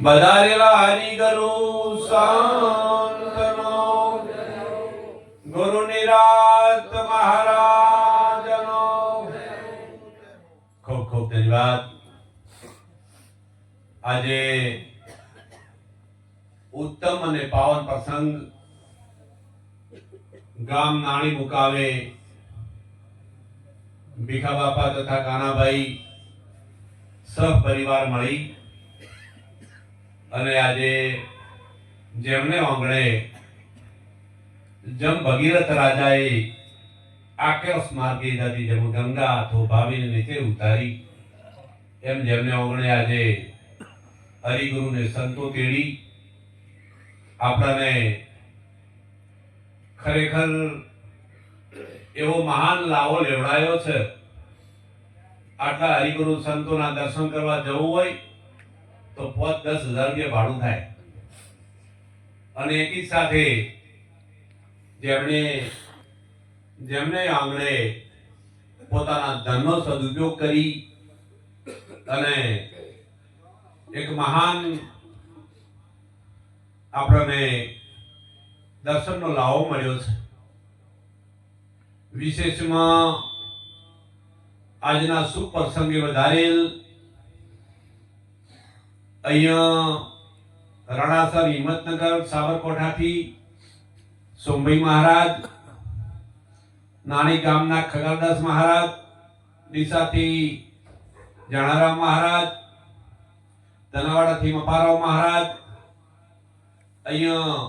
બધારેલા હરિગુરુ સંતનો ગુરુ નિરાત મહારાજનો ખૂબ ખૂબ ધન્યવાદ. આજે ઉત્તમ અને પાવન પ્રસંગ ગામ નાણી મુકાવે ભીખા બાપા તથા કાનાભાઈ સહપરિવાર મળી અને આજે જેમને આંગણે જમ ભગીરથ રાજાએ આકાશ માર્ગે નદી જેમ ગંગા થોભાવીને નીચે ઉતારી એમ જેમને આંગણે આજે હરિગુરુને સંતો તેડી આપણને ખરેખર એવો મહાન લાવો લેવડાયો છે. આટલા હરિગુરુ સંતોના દર્શન કરવા જવું હોય તો 5-10 હજાર રૂપિયા ભાડું થાય અને એકી સાથે જેમને આંગણે પોતાના ધનનો સદુપયોગ કરી અને એક મહાન આપણને દર્શનનો લાવો મળ્યો છે. વિશેષમાં આજના શુભ પ્રસંગે વધારેલ અહીંયા રણાસર હિંમતનગર સાબરકોઠાથી સોમભાઈ મહારાજ, નાની ગામના ખગરદાસ મહારાજ, ડીસાથી જણારામ મહારાજ, ધનવાડાથી મપારાવ મહારાજ, અહીંયા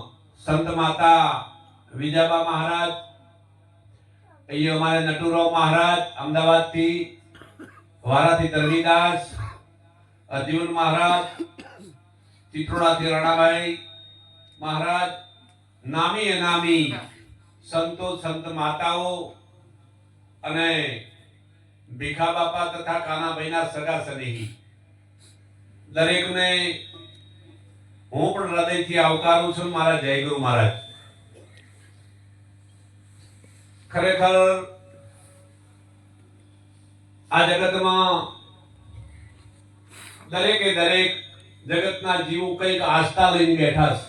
સંત માતા વિજાબા મહારાજ, અહીંયા અમારે નટુરાવ મહારાજ અમદાવાદથી, વારાથી તરવીદાસ, અર્જુન મહારાજ, ચિત્રોડાથી રણાભાઈ મહારાજ, નામી અનામી સંતો સંત માતાઓ અને ભીખા બાપા તથા કાનાભાઈના સગા સનેહી દરેકને હું પણ હૃદયથી આવકારું છું. મારા જય ગુરુ મહારાજ. ખરેખર આ જગતમાં દરેકે દરેક જગતના જીવો કઈક આસ્થા લઈને બેઠા છે.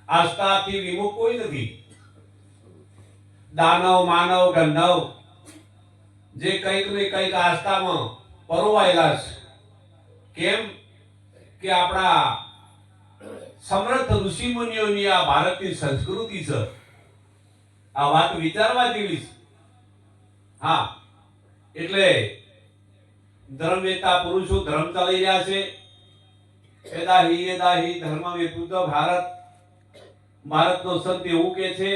આસ્થાથી વિમુખ કોઈ નથી. દાનવ માનવ ગંધર્વ જે કઈક ને કઈક આસ્થામાં પરોવાયેલા છે. કેમ કે આપણા સમર્થ ઋષિ મુનિઓની આ ભારતની સંસ્કૃતિ છે. આ વાત વિચારવા જેવી છે. હા, એટલે ધર્મવેતા પુરુષો ધર્મ ચાલી રહ્યા છે. એદાહી ધર્મ વિપુત ભારત. ભારતનો સંત એવું કે છે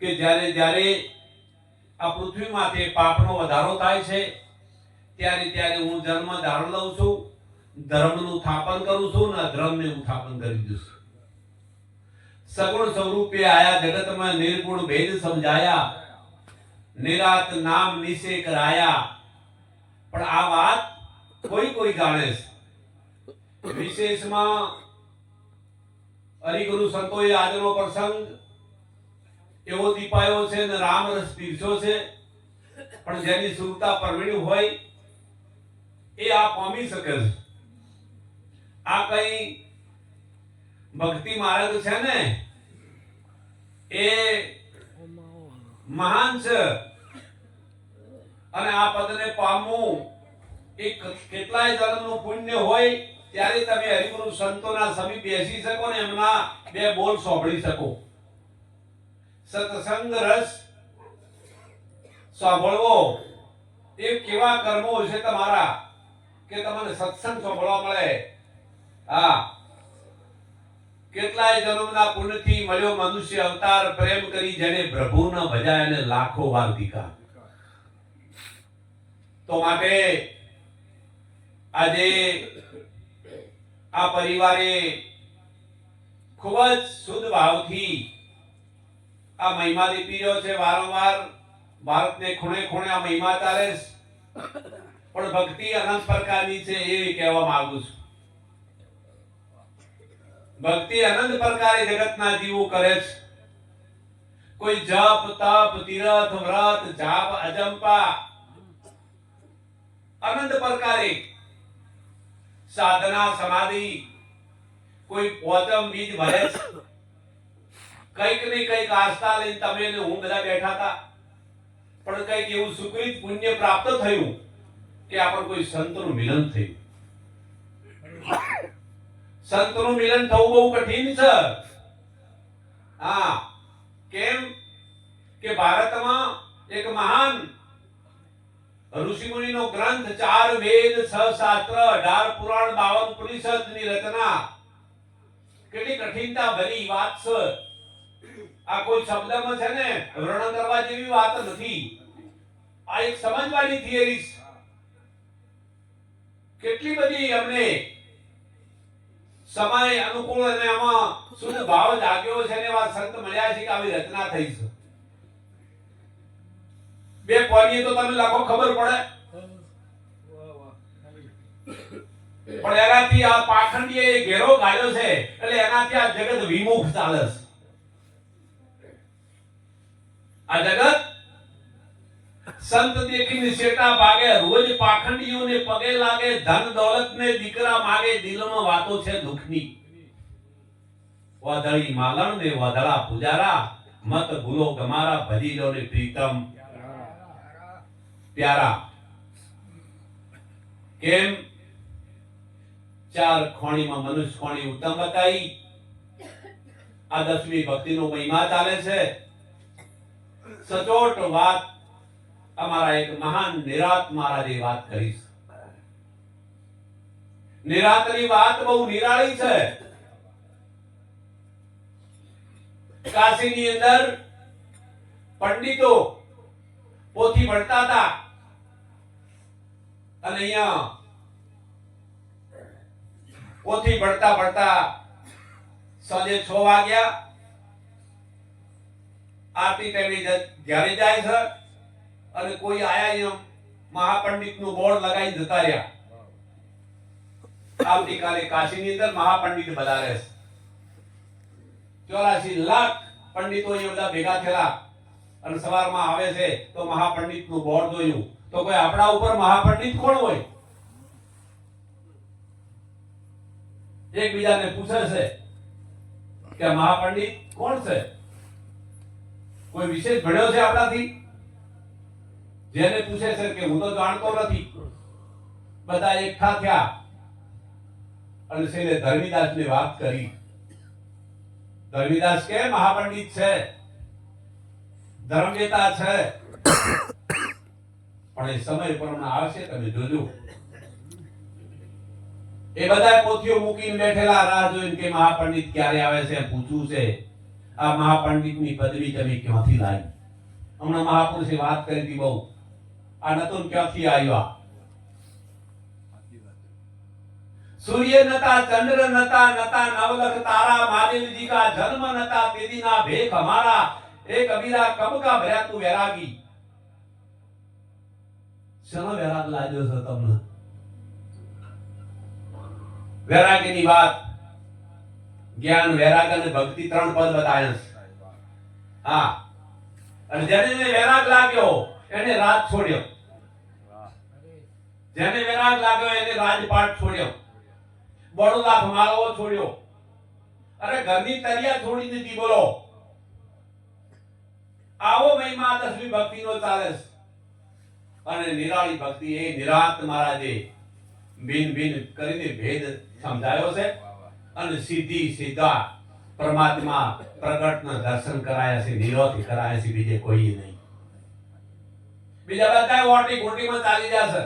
કે જ્યારે જ્યારે આ પૃથ્વી માથે પાપનો વધારો થાય છે ત્યારે ત્યારે હું જન્મ ધારણ લઉં છું, ધર્મનું સ્થાપન કરું છું ને ધર્મને હું સ્થાપન કરી દઉં છું. સગુણ સ્વરૂપે આયા જગતમાં નિર્ગુણ ભેદ સમજાયા, નિરાત નામ નિશે કરાયા. પણ આ વાત કોઈ જાણે છે. વિશેષમાં હરિગુરુ સંતોએ આજનો પ્રસંગ એવો દીપાયો છે ને રામ રસ પીરસ્યો છે. પણ જેની સુરતા પરવીણી હોય એ આ પામી શકે છે. આ કઈ ભક્તિ માર્ગ છે ને એ મહાન છે અને આ પદને પામવું એ કેટલાય જન્મનું પુણ્ય હોય ત્યારે તમે હરિગુરુ સંતોના સમીપ બેસી શકો ને એમના બે બોલ સાંભળી શકો. સત્સંગ રસ સાંભળવો એ કેવા કર્મો છે તમારા કે તમને સત્સંગ સાંભળવા મળે. હા, કેટલાય જન્મના પુણ્યથી મળ્યો મનુષ્ય અવતાર, પ્રેમ કરી જેને પ્રભુ ન ભજાય અને લાખો વાર દીકા. તો માટે આજે આ પરિવારે ખૂબ જ શુદ્ધ ભાવથી આ મહિમા દીપી રહ્યો છે. વારંવાર ભારતને ખૂણે ખૂણે આ મહિમા ચાલે છે. પણ ભક્તિ અનંત પ્રકારની છે એ કહેવા માંગુ છું. ભક્તિ અનંત પ્રકારે જગતના જીવો કરે છે. કોઈ જપ તપ તીરથ વ્રત જાપ અજંપા અનંત પ્રકારે સાધના સમાધિ કોઈ પોચમ બીજ ભરે છે, કઈક ને કઈક આસ્થા લઈને તમે ને હું બધા બેઠા હતા, પણ કઈક એવું સુકૃત પુણ્ય પ્રાપ્ત થયું કે આપણે કોઈ સંતનું મિલન થયું. સંતનું મિલન થવું બહુ કઠિન છે. હા, કેમ કે ભારતમાં એક મહાન ઋષિ મુનિનો ગ્રંથ 4 વેદ 6 શાસ્ત્ર 18 પુરાણ 52 ઉપનિષદ ની રચના, કેટલી કઠિનતા ભરી વાત છે. આ કોઈ શબ્દમાં છે ને વર્ણન કરવા જેવી વાત નથી. આ એક સમજવાની થિયરી છે. કેટલી બધી અમને સમય અનુકૂળ અને આમાં શુદ્ધ ભાવ જાગ્યો છે ને એવા સંત મળ્યા છે કે આવી રચના થઈ છે. બે કોની તો તમે લખો ખબર પડે, પણ એનાથી આ પાખંડીએ ઘેરો ગાળ્યો છે એટલે એનાથી આ જગત વિમુખ ચાલે છે. આ જગત સંત દેખીને શેટા ભાગે, રોજ પાખંડીઓને પગે લાગે, ધન દોલત ને દીકરા માગે, દિલમાં વાતો છે દુખની. વાદળી માલણ ને વાદળા પૂજારા, મત ભૂલો ગમારા, ભજી લો ને પ્રીતમ પ્યારા. કેમ? 4 ખોણીમાં મનુષ્ય ખોણી ઉત્તમ બતાઈ. આ 10મી ભક્તિનો મહિમા ચાલે છે. સચોટ વાત અમારા એક મહાન નિરાત મહારાજે વાત કરી છે. નિરાતની વાત બહુ નિરાળી છે. કાશીની અંદર પંડિતો પોથી ભણતા હતા અને અહીંયા પોથી ભણતા ભણતા સાંજે 6 વાગ્યા. આરતી ટાઈમે જ્યારે જાય છે અને કોઈ આયા અહીંયા મહાપંડિત નું બોર્ડ લગાવી જતા રહ્યા. આવતીકાલે કાશીની અંદર મહાપંડિત બધા રહેશે. 84 લાખ પંડિતો અહીંયા બધા ભેગા થયેલા અને સવારમાં આવે છે તો મહાપંડિત નું બોર્ડ જોયું તો કોઈ આપણા ઉપર મહાપંડિત કોણ હોય? એકબીજાને પૂછે છે કે મહાપંડિત કોણ છે? કોઈ વિશેષ ભણ્યો છે આપણાથી? જેને પૂછે છે કે હું તો જાણતો નથી. બધા એકઠા થયા અને છેલ્લે ધર્મીદાસને વાત કરી. ધર્મીદાસ કે મહાપંડિત છે, ધર્મવેતા છે, પણ એ સમય પ્રમાણે આવશે, તમે જોજો. એ બધા પોથીઓ મૂકીને બેઠેલા રાહ જોઈને કે મહાપંડિત ક્યારે આવે છે પૂછવું છે. આ મહાપંડિતની પદવી તમે ક્યાંથી લાવી? હમણાં મહાપુરુષે વાત કરી હતી બહુ. આ નતું ક્યાંથી આવ્યા? સૂર્ય નતા, ચંદ્ર નતા, નતા નવલખ તારા, મહાદેવજી કા જન્મ નતા, તેદી ના ભેખ હમારા, એ કબીરા કબ કા ભર્યા તું વૈરાગી. શેનો વૈરાગ લાગ્યો છે તમને? વૈરાગીની વાત, જ્ઞાન, વૈરાગ અને ભક્તિ 3 પદ બતાવ્યા છે. હા, અને જેને વૈરાગ લાગ્યો એને રાજ છોડ્યો. જેને વૈરાગ લાગ્યો એને રાજપાટ છોડ્યો, બળો માળવો છોડ્યો. અરે ઘરની તરિયા છોડી દીધી. બોલો, આવો મહિમા 10મી ભક્તિનો ચાલે છે. અને નિરાળી ભક્તિ એ નિરાંત મહારાજે ભિન્ન ભિન્ન કરીને ભેદ સમજાયો છે અને સીધા પરમાત્મા પ્રગટના દર્શન કરાયા છે, નિરોધી કરાયા છે, બીજે કોઈ નહીં. બીજા બધા ઓટી ગોટીમાં ચાલી જશે.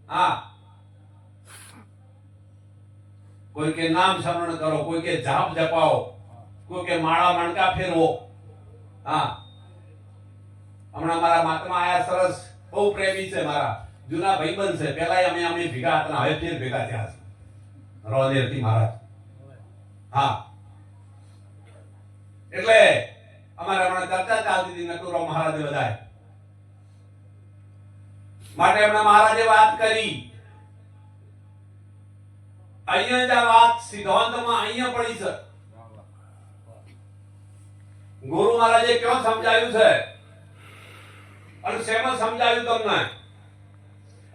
હા, કોઈ કે નામ સ્મરણ કરો, કોઈ કે જાપ જપાવો, કોઈ કે માળા મણકા ફેરવો. હા, હમણાં મારા મહાત્મા આયા સરસ, બહુ પ્રેમી છે, મારા જૂના ભાઈબંધ છે. પહેલા અમે ભેગા હતા, હવે ફેર ભેગા થયા છે. રોદેરથી મહારાજ. હા, એટલે અમારે હમણાં ચર્ચા ચાલતી હતી નટુરાવ મહારાજે બધાય માટે હમણાં મહારાજે વાત કરી. અહીંયા જ આ વાત સિદ્ધાંતમાં અહીંયા પડી છે. ગુરુ મહારાજે ક્યાં સમજાયું છે અને શેમાં સમજાયું તમને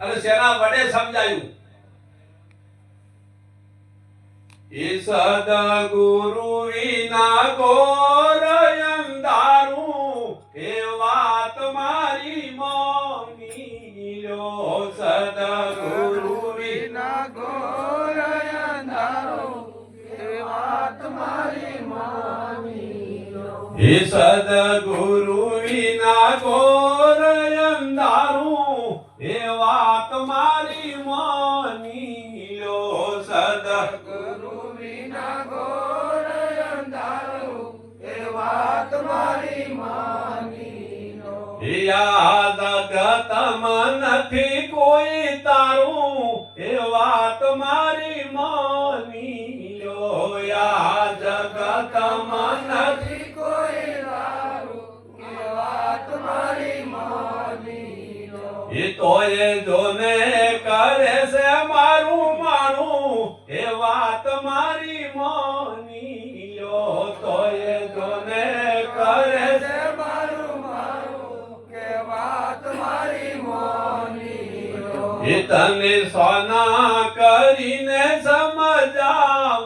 અને શેના વડે સમજાયું? એ સદગુરુ વિના ઘોર અંધારું, એ વાત મારી માની લો. સદગુરુ વિના ઘોર અંધારું, એ વાત મારી માની લો. એ સદગુરુ વિના ઘોર અંધારું, એ વાત મારી માની લો. સદગુરુ વિના ઘોર અંધારું, એ વાત મારી માની લો. આ જગતમાં નથી કોઈ તારું, એ વાત મારી માની લો. આ જગતમાં નથી નથી કોઈ તારું, એ વાત મારી માની લો. એ તોય જોને કરે છે મારું માનું, એ વાત મારી માની લો. તોય જોને કરે છે તે મારું મારું, કે વાત મારી માની લો. એ તને સોના કરીને સમજાવું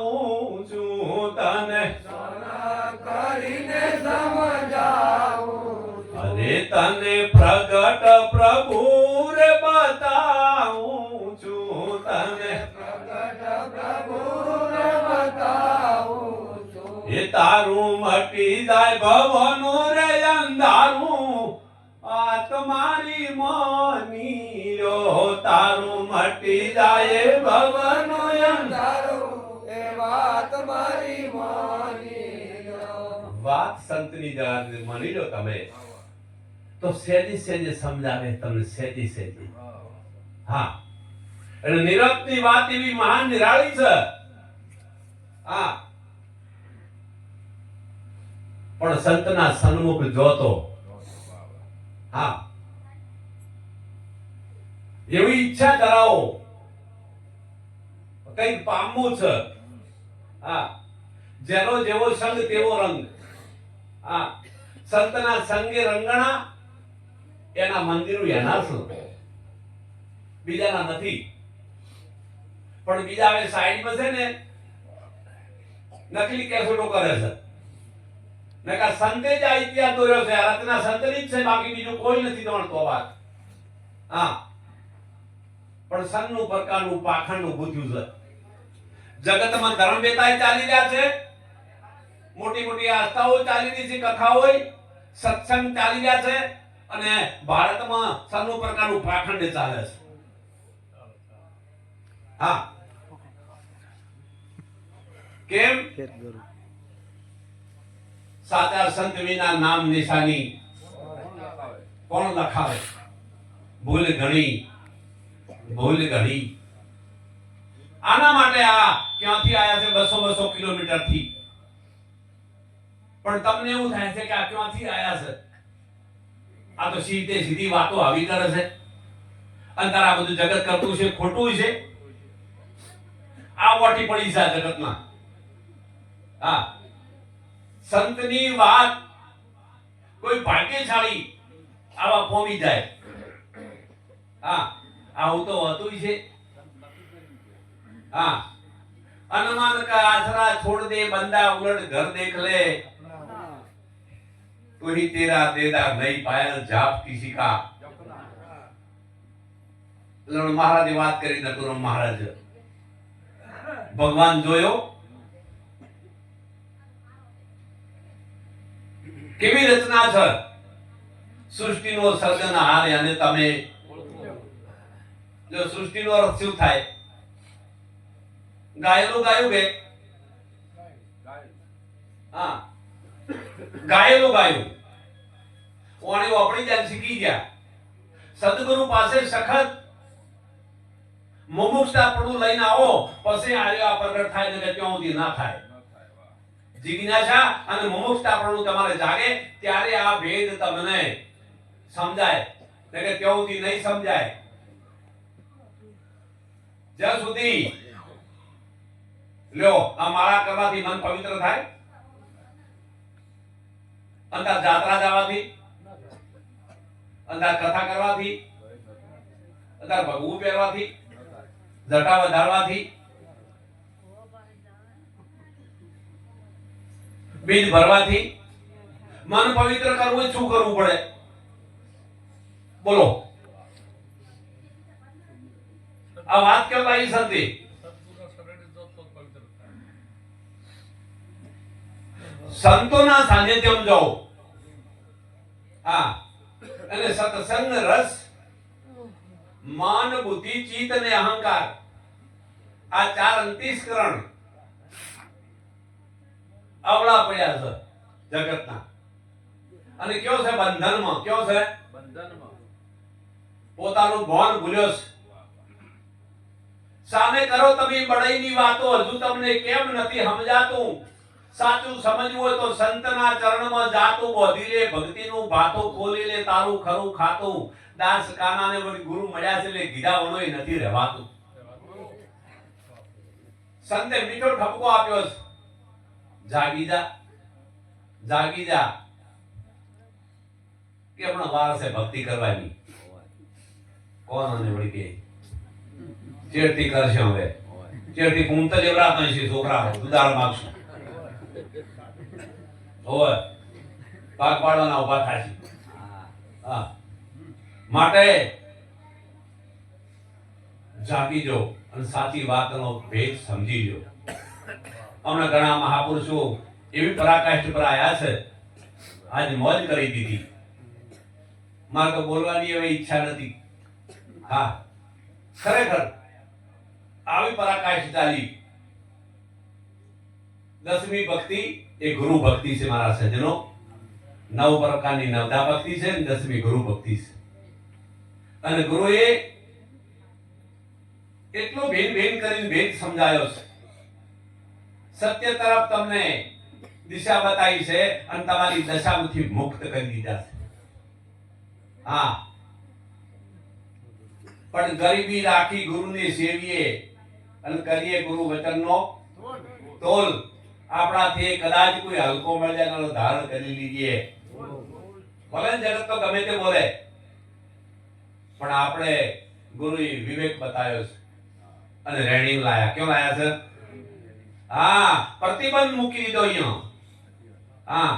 છું, તને સોના કરીને સમજાવું છું. અરે તને પ્રગટ પ્રભુ રે બતાવું છું, તને પ્રગટ પ્રભુને બતાવું છું. એ તારું મટી જાય ભવનું રે અંધારું, આ તમારી માની લો. તારું મટી જાય ભવનું અંધારું. અંધારું, એ વાત મારી માની લો. વાત સંતની જરા માની લો તમે, તો સહેજી સહેજે સમજાવે તમને, સહેજી સહેજી. હા, એટલે નિરંતરની વાત એવી મહાન નિરાળી છે. હા, પણ સંતના સન્મુખ જોતો, હા, એવી ઈચ્છા ધરાવો, કંઈક પામવું છે. હા, જેનો જેવો સંગ તેવો રંગ. હા, સંતના સંગે રંગણા, એના મંદિરો એના શું, બીજાના નથી. પણ બીજા હવે સાઈડમાં છે ને નકલી કેસેટો કરે છે. નકા સંતે જ આ ઇતિહાસ દોર્યો છે, આ રચના સંતની જ છે, બાકી બીજું કોઈ નથી જાણતો વાત. હા, પણ સનનું પ્રકારનું પાખંડનું ગુથ્યું છે. જગતમાં ધર્મ બેતાય ચાલી રહ્યા છે, મોટી મોટી આસ્થાઓ ચાલી રહી છે, કથાઓ, સત્સંગ ચાલી રહ્યા છે, અને ભારતમાં સનનું પ્રકારનું પાખંડ ચાલે છે. હા, કેમ? સાચા સંત વિના નામ નિશાની કોણ લખાવે? ભૂલ ઘણી, ભૂલ ઘણી. આના માટે આ ક્યાંથી આયા છે 200 કિલોમીટર થી. પણ તમને એવું થાય છે કે આ ક્યાંથી આયા છે? આ તો સીધી વાતો આવી કરે છે. અંતર આ બધું જગત કરતું છે, ખોટું છે. આ વાટી પડી છે જગતમાં. હા, સંતની વાત કોઈ ભાગ્યશાળી આવા પોમી જાય. હા, આવું તો હોતું છે. હા, અનમાન કા આશરા છોડ દે બંદા, ઉલટ ઘર દેખ લે, तो ही तेरा देदार नहीं पाया जाप किसी का. લણ મહારાજે વાત કરી નટુરામ મહારાજ. ભગવાન જોયો કેવી રચના છે, સૃષ્ટિનો સર્જનહાર. અને તમે જો સૃષ્ટિનો અર્થ શું થાય? ગાયેલું ગાયું કે? હા, ગાયેલું ગાયું. વાણી વાપરી જાય, શીખી ગયા. સદગુરુ પાસે સખત મુમુક્ષતાપણું લઈને આવો, પછી આ પ્રગટ થાય ને ક્યાં સુધી ના થાય. જિજ્ઞાસા અને મુમુક્ષતાપણું તમારે જાગે ત્યારે આ ભેદ તમને સમજાય, ને કે ત્યાં સુધી નહીં સમજાય. જ્યાં સુધી લ્યો આ માળા કરવાથી મન પવિત્ર થાય, અંતર જાત્રા જવાથી, અંતર કથા કરવાથી, અંતર ભગવું પહેરવાથી, જટા વધારવાથી, બીજ ભરવાથી મન પવિત્ર કરવું હોય શું કરવું પડે? બોલો. આ વાત કેમ આવી સંતી? સંતોના સાનિધ્યમાં જાઓ. હા, અને સત્સંગ રસ, મન, બુદ્ધિ, ચિત્ત અને અહંકાર, આ ચાર અંતસ્કરણ અવળા પડ્યા છે જગતના. અને કયો છે બંધનમાં? કયો છે બંધનમાં? પોતાનું ભાન ભૂલ્યો છે. સામે કરો તમે બડાઈની વાતો, હજુ તમને કેમ નથી સમજાતું? સાચું સમજવું હોય તો સંતના ચરણમાં જાતું, બોધી લે ભક્તિનું ભાતું, ખોલી લે તારું ખરું ખાતું. દાસ કાનાને વળી ગુરુ મળ્યા છે એટલે ગીધા વણોય નથી રહેવાતું. સંતે મીઠો ઠપકો આપ્યો છે, જાગી જા, જાગી જા. કે હમણાં વાર છે ભક્તિ કરવાની. કોણ આને વળી કે ચેડતી કરશે? હવે ચેડતી કુંતા જેવડા છે છોકરા ઉદાર માગશું હોય પાક પાડવાના ઉભા થાશે. હા, માટે જાગી જો અને સાચી વાતનો ભેદ સમજી જો. હમણાં ઘણા મહાપુરુષો એવી પરાકાષ્ઠ પર આવ્યા છે, આજ મોજ કરી દીધી. મારે તો બોલવાની એવી ઈચ્છા નથી. હા, ખરેખર આવી પરાકાષ્ઠ ચાલી. 10મી ભક્તિ એ ગુરુ ભક્તિ છે મારા સજ્જનો. 9 પ્રકારની નવદા ભક્તિ છે અને 10મી ગુરુ ભક્તિ છે. અને ગુરુએ એટલો ભેદ કરીને ભેદ સમજાયો છે. સત્ય તરફ તમને દિશા બતાવી છે અને તમારી દશામાંથી મુક્ત કરી દીધા છે. હા, પણ ગરીબી રાખી ગુરુને સેવીએ અને કરીએ ગુરુ વચનનો તોલ. આપણાથી કદાચ કોઈ હલકો મળી જાય તો ધારણ કરી લીજીએ. ભલે જગત તો ગમે તે બોલે, પણ આપણે ગુરુએ વિવેક બતાવ્યો છે અને રેડી લાયા. ક્યાં લાયા છે? હા, પ્રતિબંધ મૂકી દીધો અહીંયા. હા,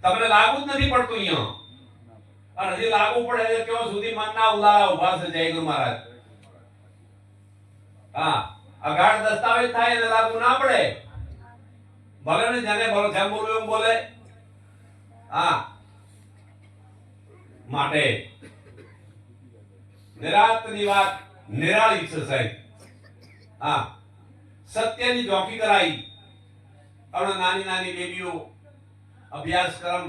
તમને લાગુ જ નથી પડતું અહીંયા. અને હજી લાગુ પડે છે ક્યાં સુધી મનના ઉલાળા ઉભા છે. જય ગુરુ મહારાજ. હા, અગાઢ દસ્તાવેજ થાય એટલે લાગુ ના પડે. ભલે ને જાને બોલો જેમ બોલું એમ બોલે. હા, માટે નિરાંતની વાત નિરાળી છે સાહેબ. હા, સત્યની જોખી કરાઈ. અને નાની નાની બેબીઓ અભ્યાસક્રમ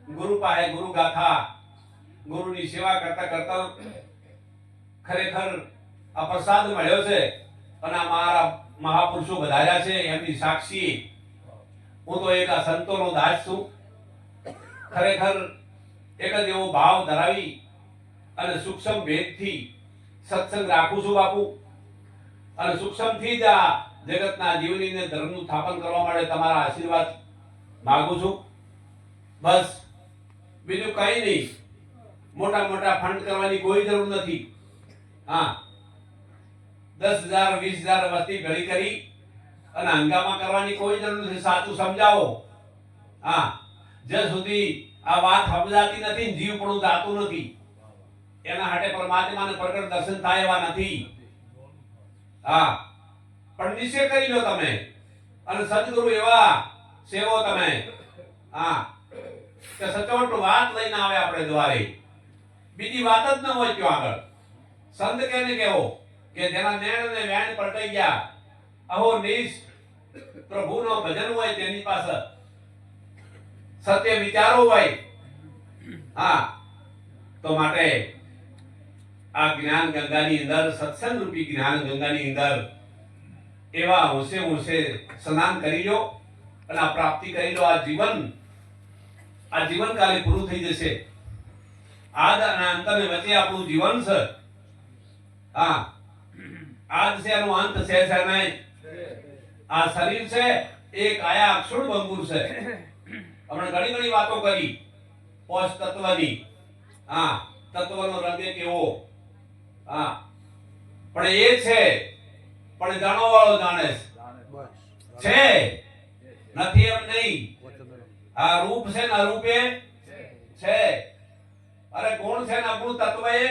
ગુરુ પાસે, ગુરુ ગાથા, ગુરુની સેવા કરતા કરતા ખરેખર આ પ્રસાદ મળ્યો છે. અને આ મારા મહાપુરુષો વધાર્યા છે એમની સાક્ષી. હું તો એક આ સંતોનો દાસ છું. ખરેખર એક જ એવો ભાવ ધરાવી અને સૂક્ષ્મ ભેદથી સત્સંગ રાખું છું બાપુ. અને સૂક્ષ્મથી જ આ જગતના જીવનીને ધર્મનું સ્થાપન કરવા માટે તમારા આશીર્વાદ માંગુ છું. બસ, બીજું કંઈ નહીં. મોટા મોટા ફંડ કરવાની કોઈ જરૂર નથી. હા, 10,000 20,000 વસ્તી ભેળી કરી અને હંગામા કરવાની કોઈ જરૂર નથી. સાચું સમજાવો. હા, જ્યાં સુધી આ વાત સમજાતી નથી, જીવ પણ જાતું નથી, એના હાટે પરમાત્માને પ્રગટ દર્શન થાય એવા નથી. હા, પણ નિશ્ચય કરી લો તમે અને સદગુરુ એવા સેવો તમે. હા, કે સચોટ વાત લઈને આવે આપણે દ્વારે. બીજી વાત જ ન હોય ત્યાં આગળ. સંત કેને કેવો કે જેના નેણ ને વેણ પલટાઈ ગયા, અહો નિશ પ્રભુનો ભજન હોય તેની પાસે સત્ય વિચારો હોય. હા, તો માટે આ જ્ઞાન ગંગાની અંદર, સત્સંગ રૂપી જ્ઞાન ગંગાની અંદર એવા હોશે હોશે સ્નાન કરી લો અને આ પ્રાપ્તિ કરી લો. આ જીવન કાલે પૂરું થઈ જશે. આદ અને અંતને વચ્ચે આપણું જીવન છે. હા, આજ છે એનો અંત છે નહીં. આ શરીર છે એ કાયા અક્ષુણ ભંગુર છે. આપણે ઘણી ઘણી વાતો કરી પોષ તત્વની. હા, તત્વનો રંગ કેવો. હા, પણ એ છે, પણ જાણવા વાળો જાણે છે. નથી એમ નહીં. આ રૂપ છે ને અરૂપે છે. અરે ગુણ છે ને અગુણ તત્વ એ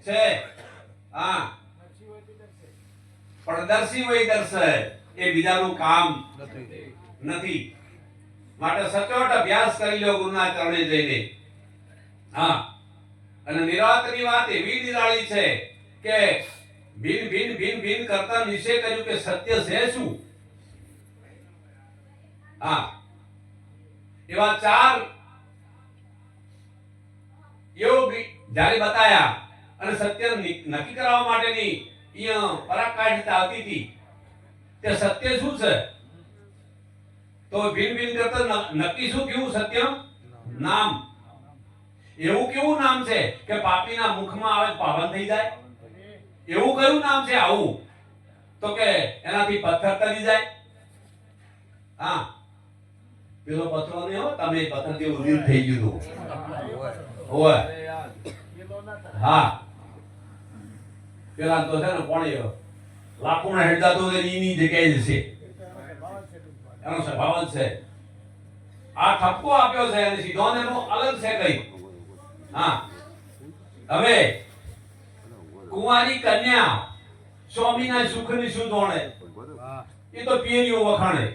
છે. હા, પણ દર્શી વય દર્શે એ બીજાનું કામ નથી. માટે સચોટ અભ્યાસ કરી લો ગુરુના ચરણે જઈને. હા, અને નિરાતની વાત એવી નિરાળી છે કે ભિન્ન ભિન્ન ભિન્ન ભિન્ન કરતા નિશ્ચય કર્યું કે સત્ય છે શું. હા, એવા ચાર યોગ જ્યારે બતાયા અને સત્ય નક્કી કરવા માટેની અહીંયા પરાકાષ્ઠતા આવતી હતી. તે સત્ય શું છે? તો ભિન્ન ભિન્ન કરતા નક્કી શું કેવું? સત્ય નામ. એવું કેવું નામ છે કે પાપીના મુખમાં આવે પાવન થઈ જાય? એવું કયું નામ છે આવું? તો કે એનાથી પથ્થર તરી જાય. હા, પેલો પથ્થરો ને હો તમે પથ્થર થી ઉડીને થઈ ગયું હોય. હા, પેલા તો છે ને પાણી લાકુના હેડતા તો એની જગ્યાએ જશે. એનો સ્વભાવ જ છે. આ ઠપકો આપ્યો છે અને સીધો એનો અલગ છે કઈ. હા, હવે કુંવારી કન્યા સ્વામીના સુખની શું જોણે? એ તો પિયરીઓ વખાણે.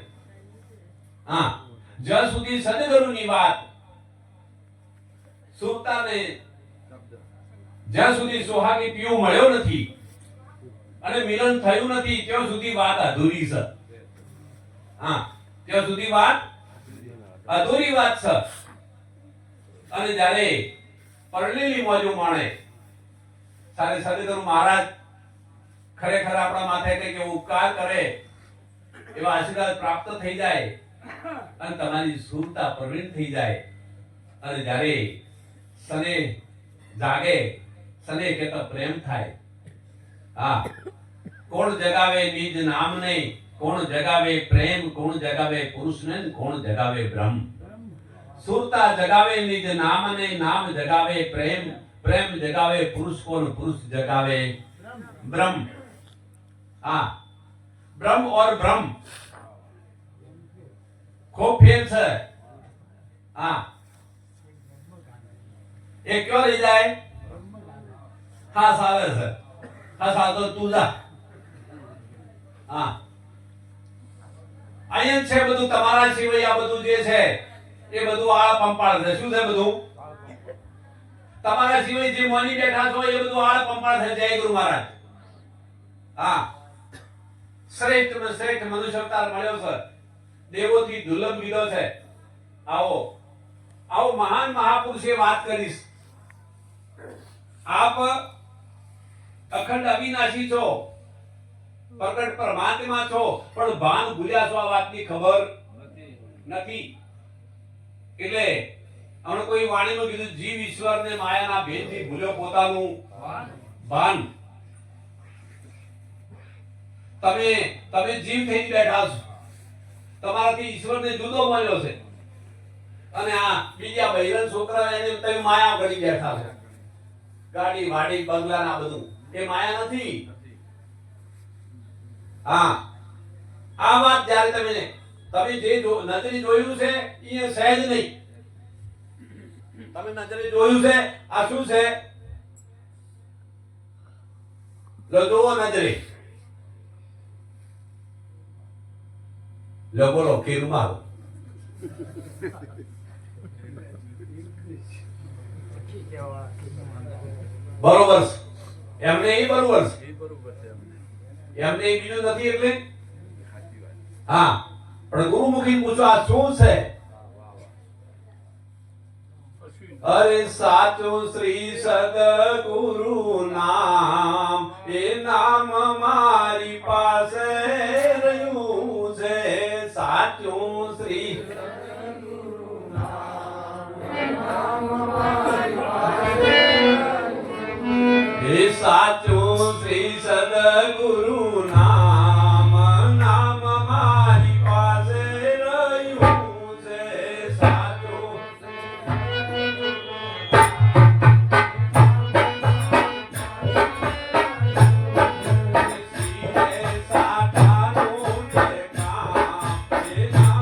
હા, જ્યાં સુધી સદગુરુની વાત સુરતાને જ્યાં સુધી સોહાગી પીવું મળ્યો નથી અને મિલન થયું નથી ત્યાં સુધી વાત અધૂરી છે. હા, ત્યાં સુધી વાત અધૂરી વાત છે. અને જ્યારે પરણેલી મોજો માણે ત્યારે સદગુરુ મહારાજ ખરેખર આપણા માથે કંઈક ઉપકાર કરે એવા આશીર્વાદ પ્રાપ્ત થઈ જાય અને તમારી સુરતા પ્રવીણ થઈ જાય. અને જ્યારે સને જાગે સને કેતા પ્રેમ થાય. હા, કોણ જગાવે નિજ નામ ને, કોણ જગાવે પ્રેમ, કોણ જગાવે પુરુષ ને, કોણ જગાવે બ્રહ્મ. સુરતા જગાવે નિજ નામ ને, નામ જગાવે પ્રેમ, પ્રેમ જગાવે પુરુષ, કોણ પુરુષ જગાવે બ્રહ્મ. હા, બ્રહ્મ और ब्रह्म खूब फेर છે. હા, એ ક્યો લઈ જાય? હા સાલે છે. હા સાતો તું જા. હા, અહીંયા છે બધું તમારા સિવાય. આ બધું જે છે એ બધું આળ પંપાળ છે. શું છે બધું? તમારા સિવાય જે મોની બેઠા છો એ બધું આળ પંપાળ છે. જય ગુરુ મહારાજ. હા, શ્રેષ્ઠ શ્રેષ્ઠ મનુષ્ય અવતાર મળ્યો છે. દેવોથી દુર્લભ લીધો છે. આવો આવો મહાન મહાપુરુષે વાત કરીશ. આપ અખંડ અવિનાશી છો, પ્રગટ પરમાત્મા છો, પણ ભાન ભૂલ્યા છો. આ વાતની ખબર નથી. એટલે હમણાં કોઈ વાણીમાં કીધું જીવ ઈશ્વર ને માયાના ભેદથી ભૂલ્યો પોતાનું ભાન. તમે જીવ થઈ બેઠા છો. તમારાથી ઈશ્વરને જુદો માન્યો છે. અને આ બીજા બૈરન છોકરા એને તમે માયા કરી બેઠા છે. ગાડી વાડી બંગલા ના બધું એ માયા નથી. હા, આ વાત જ્યારે તમે જે નજરે જોયું છે એ સહેજ નહીં. તમે નજરે જોયું છે આ શું છે? લો જોવો નજરે. લો બોલો ખીરું મારો. બરોબર છે. એમને એ બરોબર છે. એમને એ બીજું નથી એટલે. હા, પણ ગુરુમુખી પૂછો આ શું છે? અરે સાચું શ્રી સદગુરુ નામ, એ નામ મારી પાસે રહ્યું છે. સાચું શ્રી સદગુરુ નામ, એ નામ મારી પાસે. એ સાચું શ્રી સદગુરુ નામ, નામ મારી પાસે રહ્યું છે. સાચું સાટાનું જે કામ, એ નામ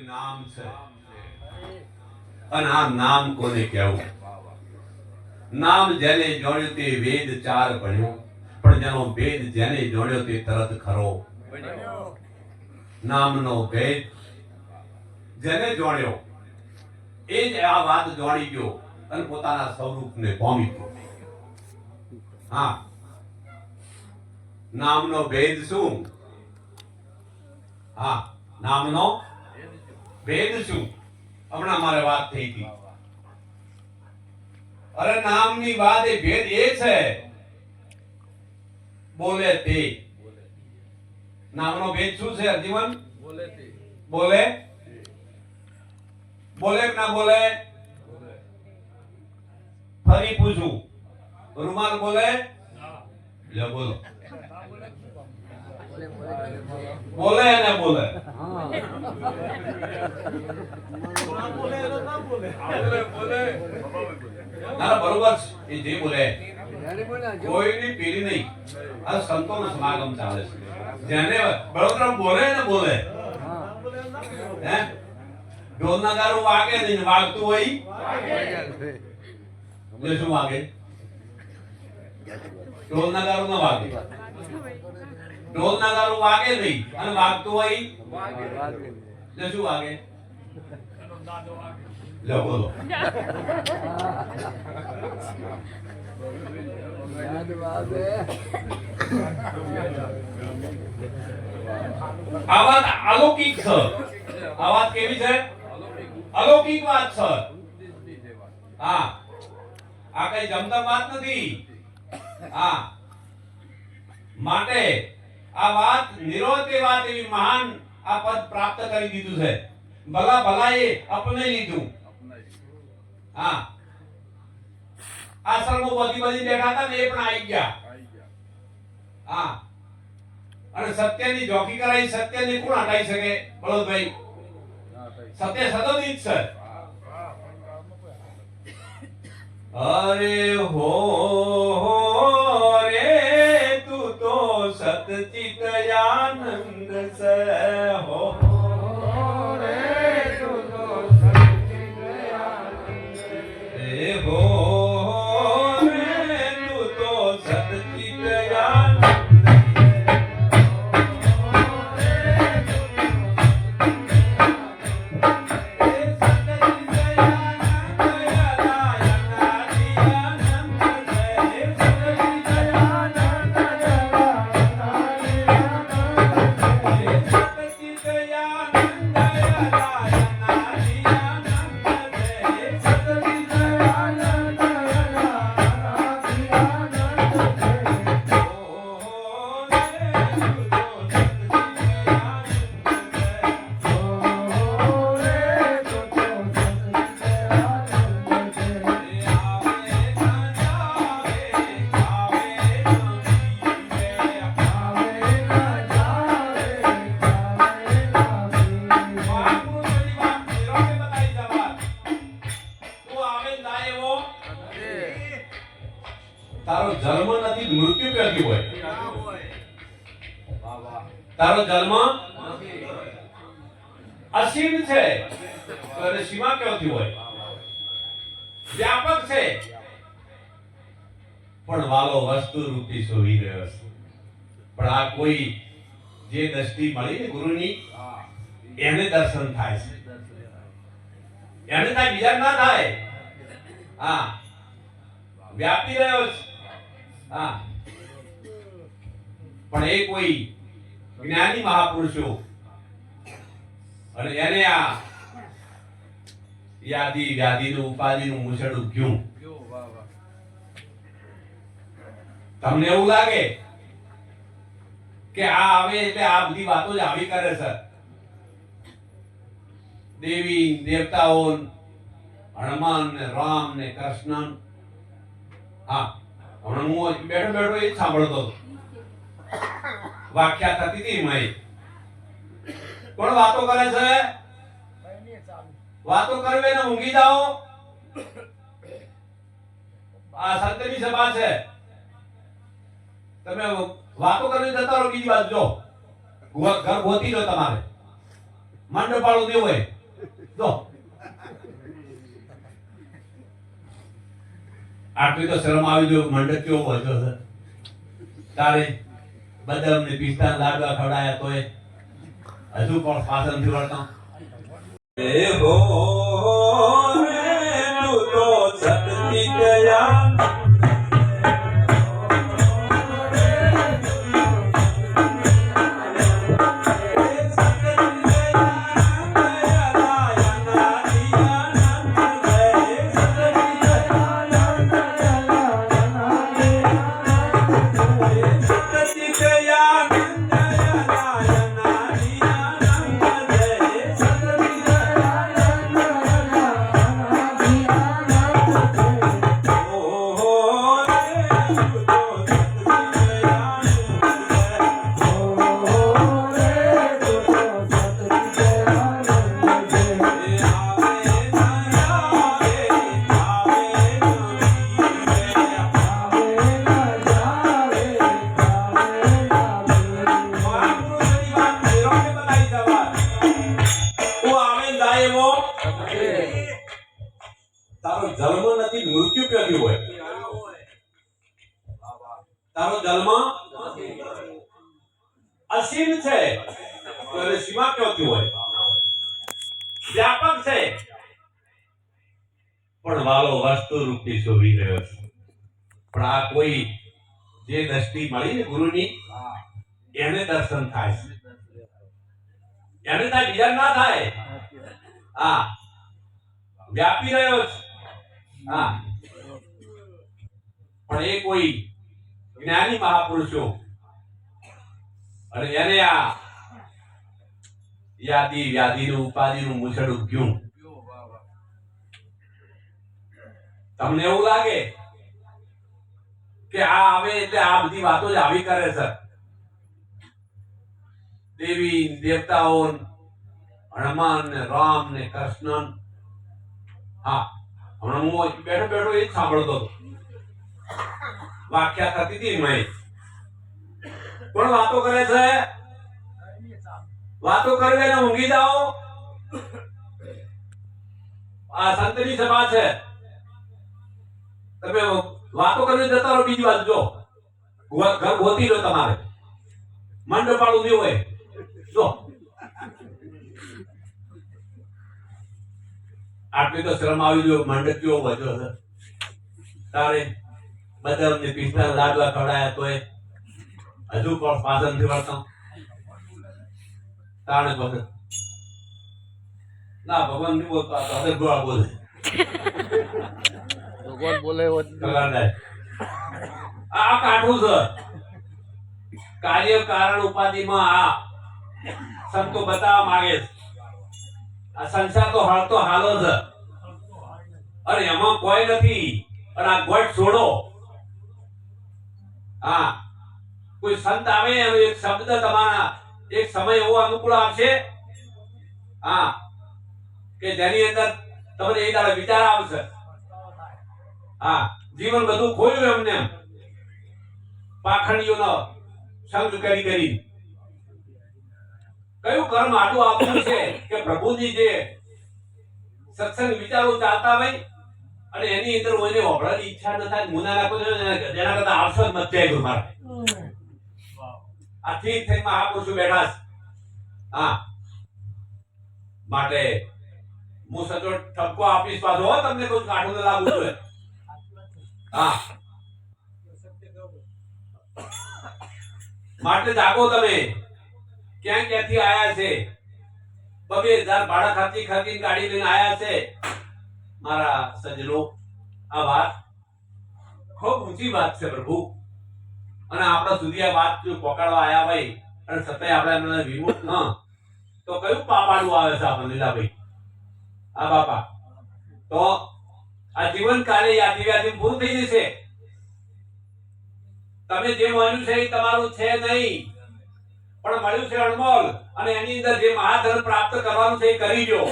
નામ છે અને આ નામ કોને કહેવું? નામ જેને જોડ્યું તે વેદ ચાર ભણ્યો, પણ જેનો ભેદ જેને જોડ્યો તે તરત ખરો. નામનો ભેદ જેને જોડ્યો એ જ આ વાત જોડી ગયો અને પોતાના સ્વરૂપને પામી ગયો. હા, નામનો ભેદ શું? હા, નામનો ભેદ શું? હમણાં મારે વાત થઈ હતી. અરે નામની વાત એ ભેદ એ છે બોલે તે. નામનો ભેદ શું છે જીવન? બોલે બોલે કે ના બોલે? ફરી પૂછું, રૂમાલ બોલે? લે બોલો. બોલે ને બોલે? ના બરોબર છે, એ જે બોલે કોઈની પીડી નહીં. આ સંતોનો સમાગમ ચાલે છે, જેને બળોતરમ બોલે ને બોલે. હે, ઢોલ નગારું વાગે નહીં, વાગતું હોય જે શું વાગે? ઢોલ નગારું ના વાગે. ઢોલ નગારું વાગે નહીં અને વાગતું હોય જે શું વાગે? લે બોલો. આ વાત અલૌકિક છે. આ વાત કેવી છે? અલૌકિક વાત છે. હા, આ કઈ જમતક વાત નથી. હા, માટે આ વાત નિરોતે વાત એવી મહાન આ પદ પ્રાપ્ત કરી દીધું છે. ભલા ભલા એ અપનાવી લીધું. હા, આશ્રમો બધી બધી બેઠા હતા ને એ પણ આવી ગયા. હા, અને સત્યની જોખી કરાઈ. સત્યની કોણ હટાઈ શકે? બળદભાઈ, સત્ય સદોદિત છે. અરે હો રે તું તો સતચિત આનંદ છે. હો રે તું તો સતચિત આનંદ છે. હો રે તું તો સતચિત આનંદ છે. તારો જન્મ નથી, મૃત્યુ ક્યાંથી હોય? તારો જન્મ અસીમ છે તો એને સીમા ક્યાંથી હોય? વ્યાપક છે પણ વાલો વસ્તુ રૂપી સોવી રહ્યો છે. પણ આ કોઈ જે દ્રષ્ટિ મળી ને ગુરુની એને દર્શન થાય છે, એને થાય, બીજા ના થાય. હા, વ્યાપી રહ્યો છે. હા, પણ એ કોઈ જ્ઞાની મહાપુરુષો અને એને આ યાદી વ્યાધિનું ઉપાધિનું મૂછડું ક્યું? તમને એવું લાગે કે આ આવે એટલે આ બધી વાતો જ આવી કરે છે? દેવી દેવતાઓ, હનુમાન ને રામ ને કૃષ્ણ. હા, હમણાં હું બેઠો બેઠો એ જ સાંભળતો હતો. વ્યાખ્યા થતી હતી એમાં. કોણ વાતો કરે છે? વાતો કરવે ને ઊંઘી જાઓ. આ સંતની સભા છે, તમે વાતો કરીને જતા રહો બીજી બાજુ. જો ઘર ગોતી લો, તમારે મંડપાળું દેવું હોય જો આટલી તો શરમ આવી જો મંડપ કેવો પહોંચ્યો છે તારે બદામ ને પિસ્તા લાડવા ખવડાયા તોય હજુ પણ પાછળ નથી વળતા એ હો રે તું તો સતતી ગયા તારો જન્મ નથી મૃત્યુ ક્યાંથી હોય તારો જન્મ અસીમ છે તો એને સીમા ક્યાંથી હોય વ્યાપક છે પણ વાલો વસ્તુ રૂપી શોભી રહ્યો છે પણ આ કોઈ જે દ્રષ્ટિ મળી ને ગુરુની એને દર્શન થાય છે એને થાય બીજા ના થાય હા વ્યાપી રહ્યો છે હા પણ એ કોઈ જ્ઞાની મહાપુરુષો અને એને આ યાદી વ્યાધિનું ઉપાધિનું મૂછડું ગયું તમને એવું લાગે કે આ આવે એટલે આ બધી વાતો જ આવી કરે છે દેવી દેવતાઓ હનુમાન ને રામ ને કૃષ્ણ હા હમણાં હું બેઠો બેઠો એ જ સાંભળતો હતો વ્યાખ્યા થતી હતી મેં કોણ વાતો કરે છે વાતો કરવે ને ઊંઘી જાઓ આ સંતની સભા છે તમે વાતો કરીને જતા રહો બીજી બાજુ જો ઘર ગોતી લો તમારે મંડપ વાળું નહીં હોય જો આટલી તો શરમ આવી જો મંડપ કેવો વધ્યો છે તારે બદામ ને પિસ્તા લાડવા ખવડાયા તોય હજુ પણ પાછળ નથી વળતા તાણે પછી ના ભગવાન નહીં બોલતા તો હવે ગોળા બોલે ભગવાન બોલે આ કાઠું છે કાર્ય કારણ ઉપાધિમાં આ સંતો બતાવવા માંગે છે આ સંસાર તો હાલતો હાલો છે અને એમાં કોઈ નથી અને આ ગોઠ છોડો હા કોઈ સંત આવે એનો એક શબ્દ તમારા એક સમય એવો અનુકૂળ આવશે હા કે જેની અંદર તમને એ દાડે વિચાર આવશે હા જીવન બધું ખોયું એમને પાખંડીઓનો સંગ કરી કરી કયું કર્મ આટલું આપ્યું છે કે પ્રભુજી જે સત્સંગ વિચારો ચાલતા હોય અને એની અંદર કોઈને ઓભળવાની ઈચ્છા ન થાય મુના નાખો જેના કરતા આવશો જ મત જાય મારે આ ઠીક થઈ મહાપુરુષો બેઠા છે હા માટે હું સચોટ ઠપકો આપીશ પાછો હો તમને કોઈ કાઠું ન લાગુ જોઈએ હા માટે જાગો તમે ક્યાં ક્યાંથી આયા છે 2000 ભાડા ખાતી ખાતી ગાડી લઈને આયા છે મારા સજ્જનો આ વાત ખૂબ ઊંચી વાત છે પ્રભુ અને આપણા સુધી આ વાત જો પકડવા આયા ભાઈ અને છતાંય આપણે એમને વિમુખ ન તો કયું પાપાડું આવે છે આપણને લીલાભાઈ આ બાપા તો આ જીવન કાલે યાદી વ્યાધી પૂરું થઈ જશે તમે જે માન્યું છે એ તમારું છે નહીં પણ મળ્યું છે અણમોલ અને એની અંદર જે મહાધન પ્રાપ્ત કરવાનું છે એ કરી લો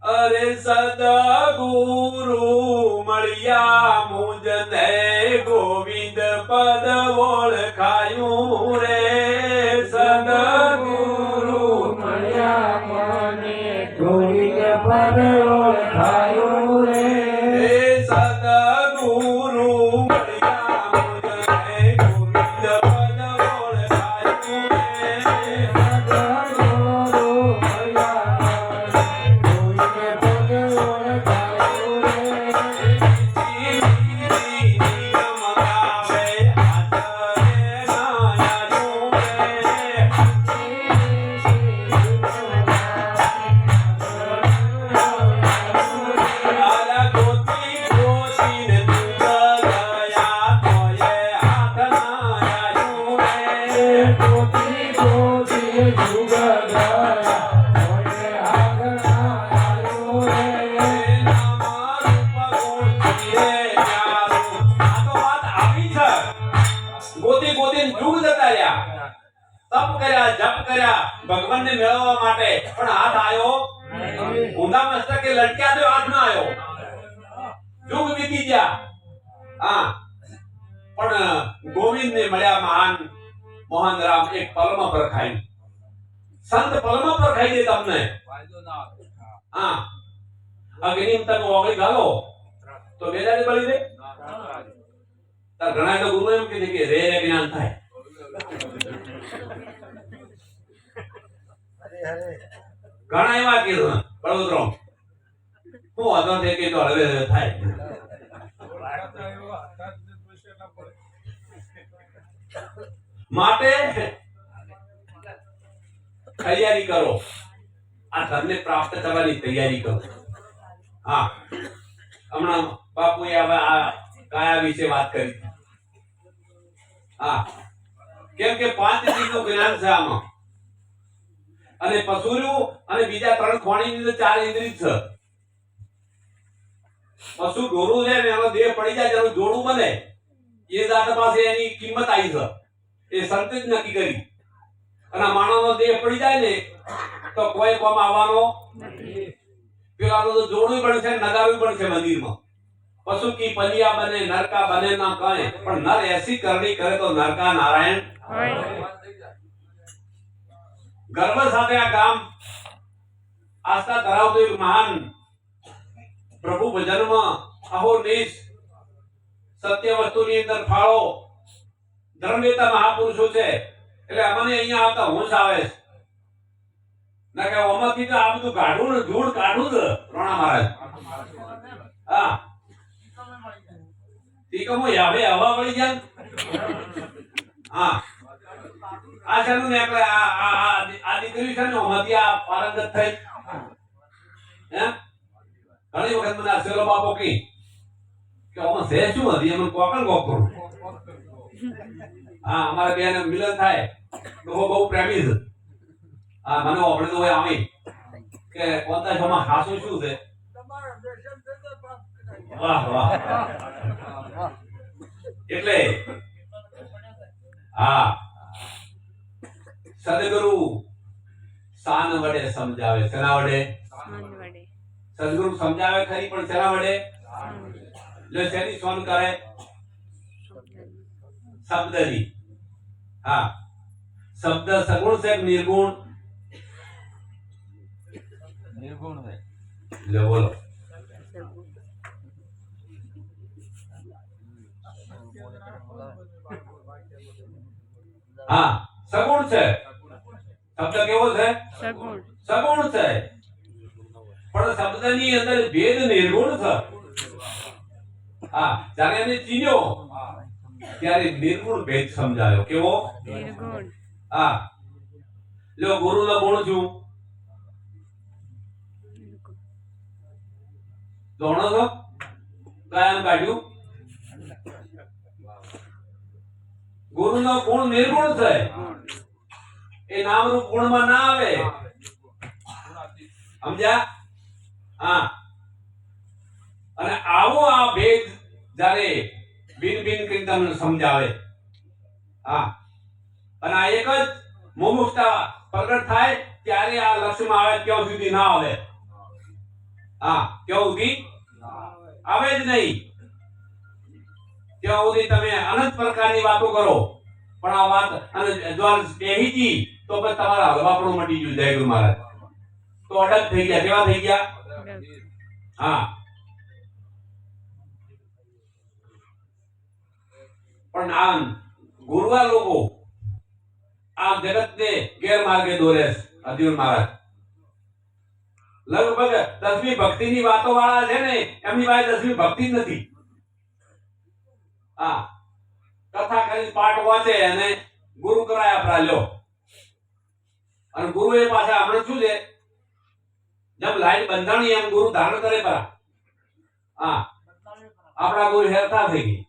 અરે સદગુરુ મળ્યા મુજને ગોવિંદ પદ ઓળખાયું રે સદગુરુ મળ્યા મને જુગદયા કોઈને હાથ ના આવ્યો રે નામા રૂપ ગોતીએ ન્યારું. આ તો વાત આવી છે. ગોતી ગોતીને જુગ જતા રહ્યા, તપ કર્યા, જપ કર્યા ભગવાનને મેળવવા માટે, પણ હાથ આવ્યો ઊંધા મસ્તકે લટક્યા તો હાથ ના આવ્યો. જુગ વીતી ગયા. હા, પણ ગોવિંદને મળ્યા મહાન મોહન રામ એક પલમાં પરખાય. સંત પલમાં પરખાઈ દે તમને. હા, અગ્નિ તમે ઓગળી ગાલો તો બે દાડે બળી દે. તાર ઘણા તો ગુરુ એમ કીધું કે રે રે જ્ઞાન થાય. ઘણા એવા કીધું બળોદરો હું હતો તે કે તો હવે થાય. માટે તૈયારી કરો, આ ધનને પ્રાપ્ત કરવાની તૈયારી કરો. હા, હમણાં બાપુએ હવે આ કાયા વિશે વાત કરી. હા, કેમ કે 5 ચીજનું જ્ઞાન છે આમાં, અને પશુનું અને બીજા 3 ખોણીની તો 4 ઇન્દ્રિય છે. પશુ ઢોરું છે ને એનો દેહ પડી જાય જેનું જોડું બને એ દાંત પાસે એની કિંમત આવી છે, એ સંત જ નક્કી કરી. અને માનવનો દેહ પડી જાય ને તો કોઈ કોમ આવવાનો નથી. પેલાનું તો જોડું બનશે, નગારું બનશે મંદિરમાં. પશુ કી પલિયા બને નરકા બને ના કહે, પણ નર એસી કરણી કરે તો નરકા નારાયણ. ગર્વ સાથે આ ગામ આસ્થા ધરાવતું એક મહાન પ્રભુ ભજનમાં અહોનિશ સત્ય વસ્તુની અંદર ફાળો ધર્મવેતા મહાપુરુષો છે. એટલે અમને અહીંયા આવતા હોશ આવે છે. ના કે ઓમાંથી તો આ બધું કાઢવું ને ધૂળ કાઢવું છે રોણા મહારાજ. હા, તીકમો હવે હવા વળી જાય. હા, આ શાનું ને આપણે આ દીકરી છે ને ઓમાંથી આ પારંગત થઈ. હે, ઘણી વખત મને સેલો બાપો કી કે ઓમાં છે શું હતી એમ કોકન કોક કરું. હા, અમારા બેન મિલન થાય તો બહુ પ્રેમી છે. હા, મને ઓપડે તો હોય આવી કે કોતા છોમાં હાસુ શું છે. વાહ વાહ. એટલે હા, સદગુરુ શાન વડે સમજાવે. શેના વડે? સદગુરુ સમજાવે ખરી, પણ શેના વડે? જો શેની સોન કરે? શબ્દની. હા, શબ્દ સગુણ છે કે નિર્ગુણ? નિર્ગુણ છે. લે બોલો. હા, સગુણ છે. શબ્દ કેવો છે? સગુણ. સગુણ છે, પણ શબ્દની અંદર ભેદ નિર્ગુણ છે. હા, જ્યારે એને ચીન્યો ત્યારે નિર્ગુણ ભેદ સમજાયો. કેવો? નિર્ગુણ. હા, લો ગુરુનો ગુણ છું. દોણો છો કાયમ કાઢ્યું. ગુરુનો ગુણ નિર્ગુણ છે, એ નામરૂપ ગુણમાં ના આવે. સમજ્યા? હા, અને આવો આ ભેદ જ્યારે બિન બિન કરીને તમને સમજાવે. હા, અને આ એક જ મુમુક્ષતા પ્રગટ થાય ત્યારે આ લક્ષ્યમાં આવે, ત્યાં સુધી ના આવે. હા, ત્યાં સુધી આવે જ નહીં. ત્યાં સુધી તમે અનંત પ્રકારની વાતો કરો, પણ આ વાત અને જો બેહીજી તો પછી તમારા હલવાપણું મટી ગયું. જય ગુરુ મહારાજ તો અડગ થઈ ગયા. કેવા થઈ ગયા? હા, પણ આ ગુરુવા લોકો આ જગતને ગેરમાર્ગે દોરે છે. અર્જુન મહારાજ લગભગ 10મી ભક્તિની વાતો વાળા છે ને, એમની પાસે 10મી ભક્તિ જ નથી. હા, કથા કરી પાઠ વાંચે અને ગુરુ કરાયા પ્રાલ્યો. અને ગુરુ એ પાછા આપણે શું છે, જેમ લાઈન બંધાણી એમ ગુરુ ધારણ કરે પરા. હા, આપણા ગુરુ હેરતા થઈ ગઈ.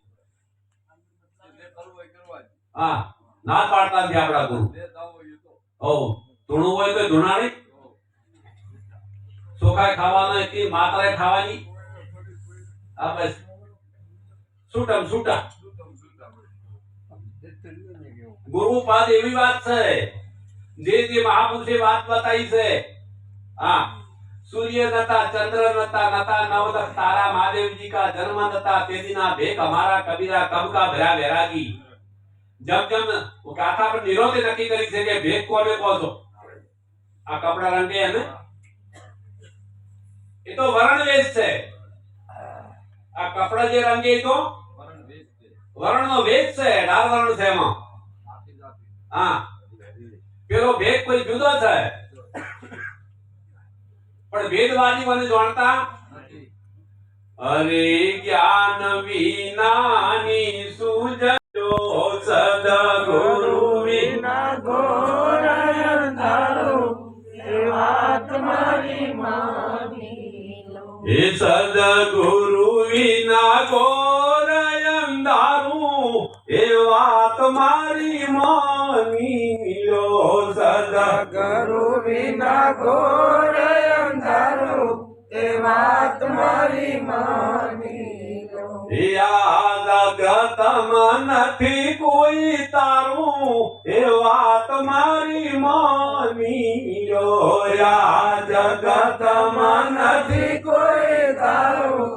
હા, ના પાડતા નથી આપણા ગુરુ. ઓ ધૂણું હોય તો ધૂણાણી, ચોખાય ખાવાનો કે માત્રાએ ખાવાની, આ બસ છૂટમ છૂટા. ગુરુપાદ એવી વાત છે જે મહાપુરુષે વાત બતાવી છે. હા, सूर्य नता, चंद्र नता, नता नवदख तारा, महादेव जी का जन्म नता, तेदिना भेक हमारा कबीरा कब का भरा वैरागी. जब जब वो गाथा पर निरोधे नक्की કરી છે કે ભેક કોને કહો છો? આ કપડા રંગે હે ને, એ તો વરણ વેશ છે. આ કપડા જે રંગે એ તો વર્ણનો વેશ છે, ડાળ વર્ણ છે એમાં. હા, પેલો ભેક કોઈ જુદો છે. પણ વેદવાદી મને જાણતા નથી. અરે જ્ઞાન વિનાની સુજજો, સદગુરુ વિના ઘોર અંધારું, એ વાત મારી માની લો. એ સદગુરુ વિના ઘોર અંધારું, એ વાત મારી માની લો. સદગુરુ વિના ઘોર અંધારું, એ વાત મારી માની લો. આ જગતમાં નથી કોઈ તારું, એ વાત મારી માની લો. આ જગતમાં નથી કોઈ તારું,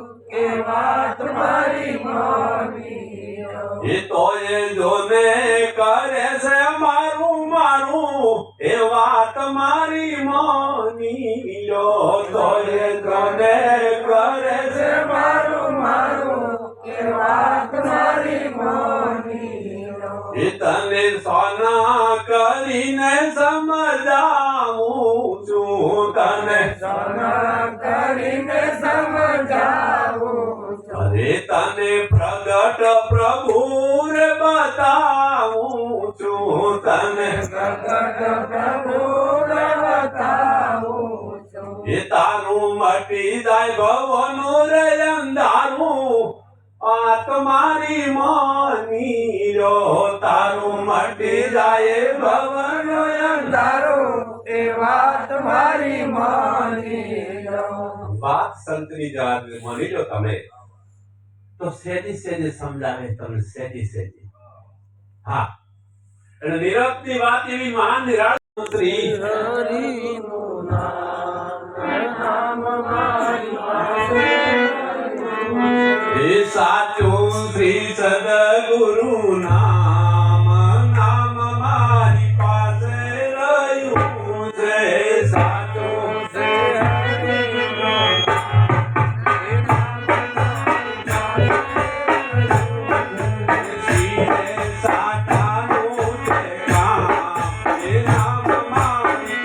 એ વાત મારી માની લો. એ તો એ જોને કરે છે મારું મારું, એ વાત મારી માની લો. તો એ જોને કરે છે મારું મારું, એ વાત મારી માની લો. એ તને સોના કરીને સમજાવું છું, તને સોના કરીને સમજાવું છું. અરે તને પ્રગટ પ્રભુ રે બતાવું છું, તને પ્રગટ પ્રભુને બતાવું છું. એ તારું મટી જાય ભવનું રે અંધારું, આ તમારી માની લો. તારું મટી જાય ભવનો અંધારું, એ વાત મારી માની લો. વાત સંતની જાત માની લો તમે તો સેજી સેજી સમજાવે તમને, સેજી સેજી. હા, એટલે નિરપની વાત એવી મહાન નિરાળ શ્રી હરિનું નામ મારી પાસે. એ સાચું શ્રી સદગુરુ નામ, નામ મારી પાસે રહ્યું છે. સાચું છે હરિનું શ્રી સાટાનું છે કામ, એ નામ મારી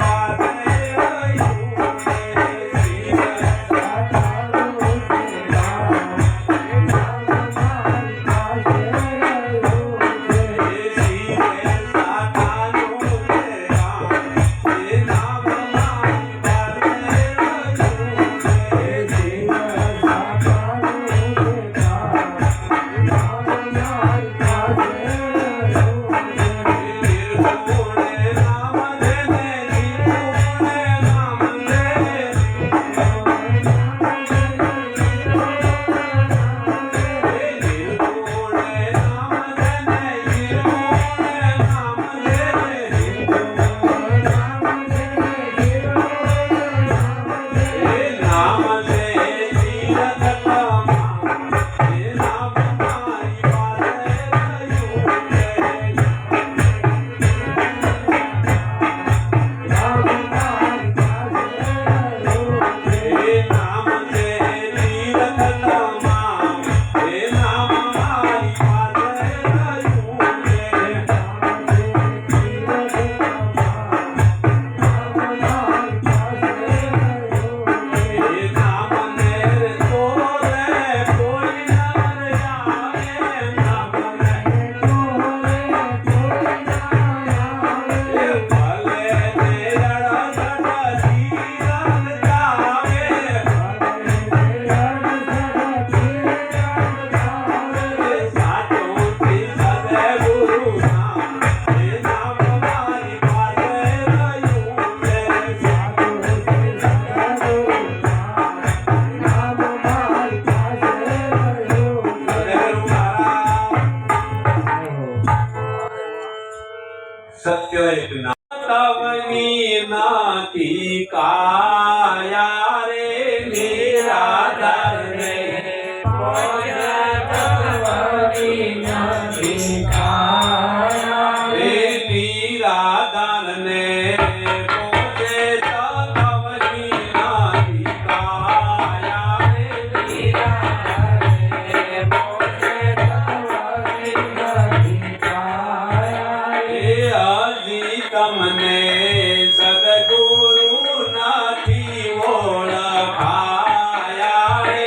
કાયા રે નિરાધાર ને રે નિરાધાર ને પોતે તત્વની નાથી કાયા રે એ હજી તમને સદગુરુ નથી ઓળખાયા રે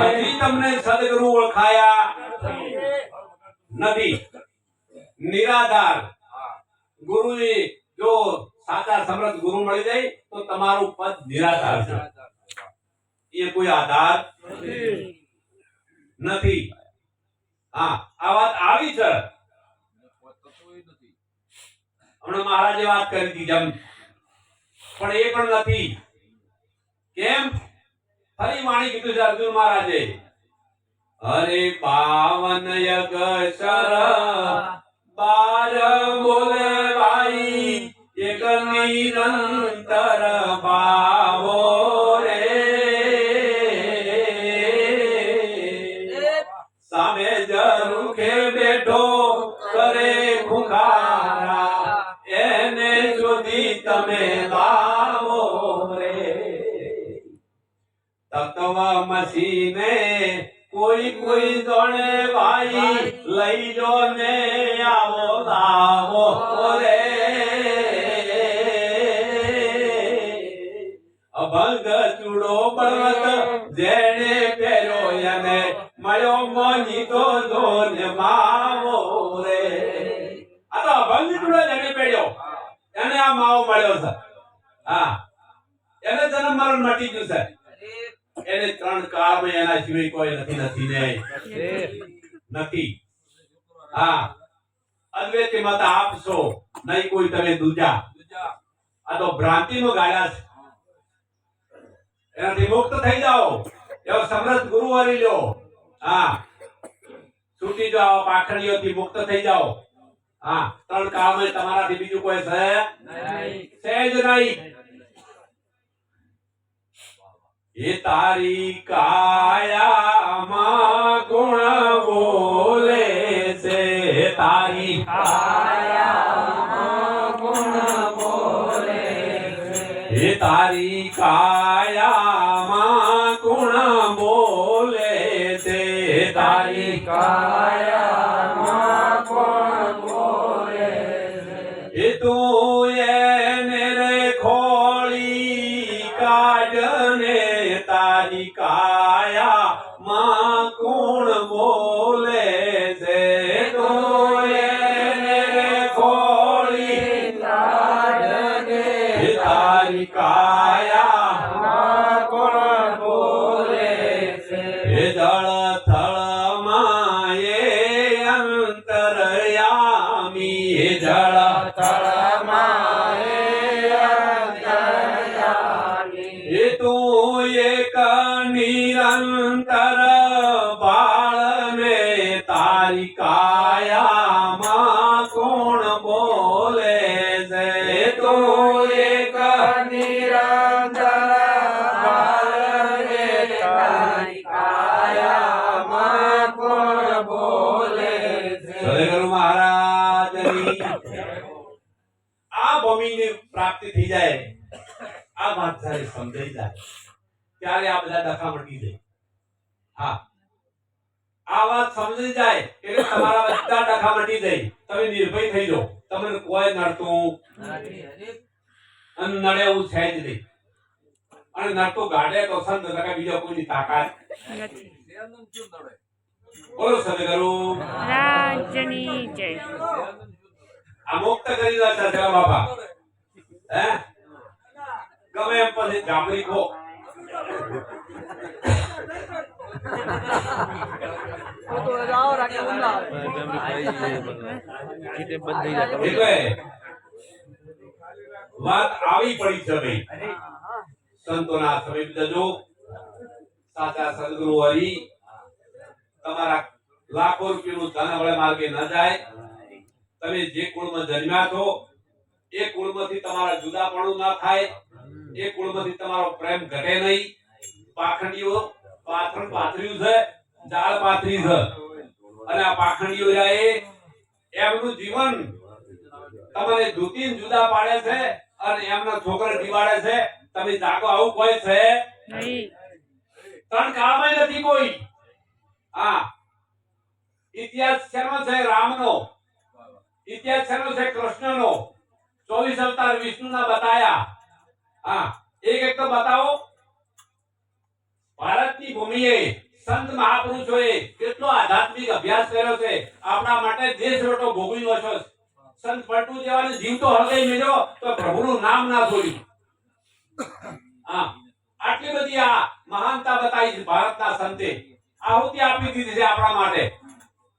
હજી તમને સદગુરુ ઓળખાયા નથી. નિરાધાર ગુરુએ જો સાચા સમર્થ ગુરુ મળી જાય તો તમારું પદ નિરાધાર છે. એ કોઈ આધાર નથી. હા, આ વાત આવી છે. હમણાં મહારાજે વાત કરી હતી જેમ, પણ એ પણ નથી. કેમ? ફરી વાણી કીધું છે અર્જુન મહારાજે, અરે પાવન યગશર બાર બોલે ભાઈ એક નિરંતર ભાવો રે સામે જરૂખે બેઠો કરે ખુખારા એને સુધી તમે લાવો રે તત્વમસીને કોઈ કોઈ જોડે ભાઈ લઈ જો ને આવો લાવો રે અભંગ ચૂડો બળવત જેને પહેર્યો એને મળ્યો મોની તો જોને માવો રે. આ તો અભંગ ચૂડો જેને પહેર્યો એને આ માવો મળ્યો છે. હા, એને જન્મ મરણ મટી ગયું છે. એને ત્રણ કાળમાં એના સિવાય કોઈ નથી ને નથી. હા, અદ્વૈતી મત આપશો નહીં કોઈ તમે દૂજા. આ તો ભ્રાંતિનો ગાળા છે. એનાથી મુક્ત થઈ જાઓ. એવો સમર્થ ગુરુ હરી લો. હા, છૂટી જાઓ, પાખડીઓથી મુક્ત થઈ જાઓ. હા, ત્રણ કાળમાં તમારાથી બીજું કોઈ છે જ નહીં. એ તારી કાયામાં ગુણ બોલે છે. તારી કાયામાં ગુણ બોલે છે. એ તારી કાયામાં ગુણ બોલે છે. તારી કાયામાં ગુણ બોલે છે. એ તું એને રે ખોળી કાઢને તારી કાયા માં કોણ બોલે છે. તો એને ખોળી કાઢને તારી કાયા માં કોણ બોલે છે. એ જળ થળ માં એ અંતરયામી. એ જળ થળ માં એ તું એક નિરંતર બાળને તારી કાયામાં કોણ બોલે છે. તું એક નિરંતર બાળને તારી કાયામાં કોણ બોલે છે. સદગુરુ મહારાજની આ ભૂમિની પ્રાપ્તિ થઈ જાય. આ વાત જ્યારે સમજાઈ જાય ત્યારે આ બધા ડખા મટી જાય. હા, આ વાત સમજી જાય એટલે તમારા બધા ડખા મટી જાય. તમે નિર્ભય થઈ જાઓ. તમને કોઈ નડતું અને નડે એવું છે જ નહીં. અને નડતું ગાડે તો સંત લગા બીજા કોઈની તાકાત નથી. બોલો સદગુરુ રાજની જય. આ મુક્ત કરી દીધા છે બાપા. હે ગમે એમ પછી જામલી ખો વાત આવી પડી છે ભાઈ. સંતોના સમય જજો. સાચા સદગુરુ હરી તમારા લાખો રૂપિયાનું ધન વડે માર્ગે ન જાય. તમે જે કુળમાં જન્મ્યા છો એ કુળમાંથી તમારા જુદાપણું ના થાય, એ કુળમાંથી તમારો પ્રેમ ઘટે નહીં. પાખંડીઓ પાથરણ પાથર્યું છે, જાળ પાથરી છે, અને આ પાખંડીઓ જાય એમનું જીવન તમને દુતીન જુદા પાડે છે અને એમના છોકરા દિવાડે છે. તમે જાગો, આવું કોઈ છે નહીં. ત્રણ કાળમાં નથી કોઈ. હા, ઇતિહાસ શેનો છે? રામનો. ઇતિહાસ શેનો છે? કૃષ્ણનો. 24 અવતાર વિષ્ણુના બતાયા. હા, એક એક તો બતાવો. ભારતની ભૂમિએ સંત મહાપુરુષોએ કેટલો આધ્યાત્મિક અભ્યાસ કર્યો છે. આપણા માટે દેશ રોટો ભોગવ્યો છે. સંત પલટુ જેવાને જીવ તો હૃદય મેળ્યો તો પ્રભુનું નામ ના છોડ્યું. હા, આટલી બધી આ મહાનતા બતાવી છે ભારતના સંતે. આહુતિ આપી દીધી છે આપણા માટે.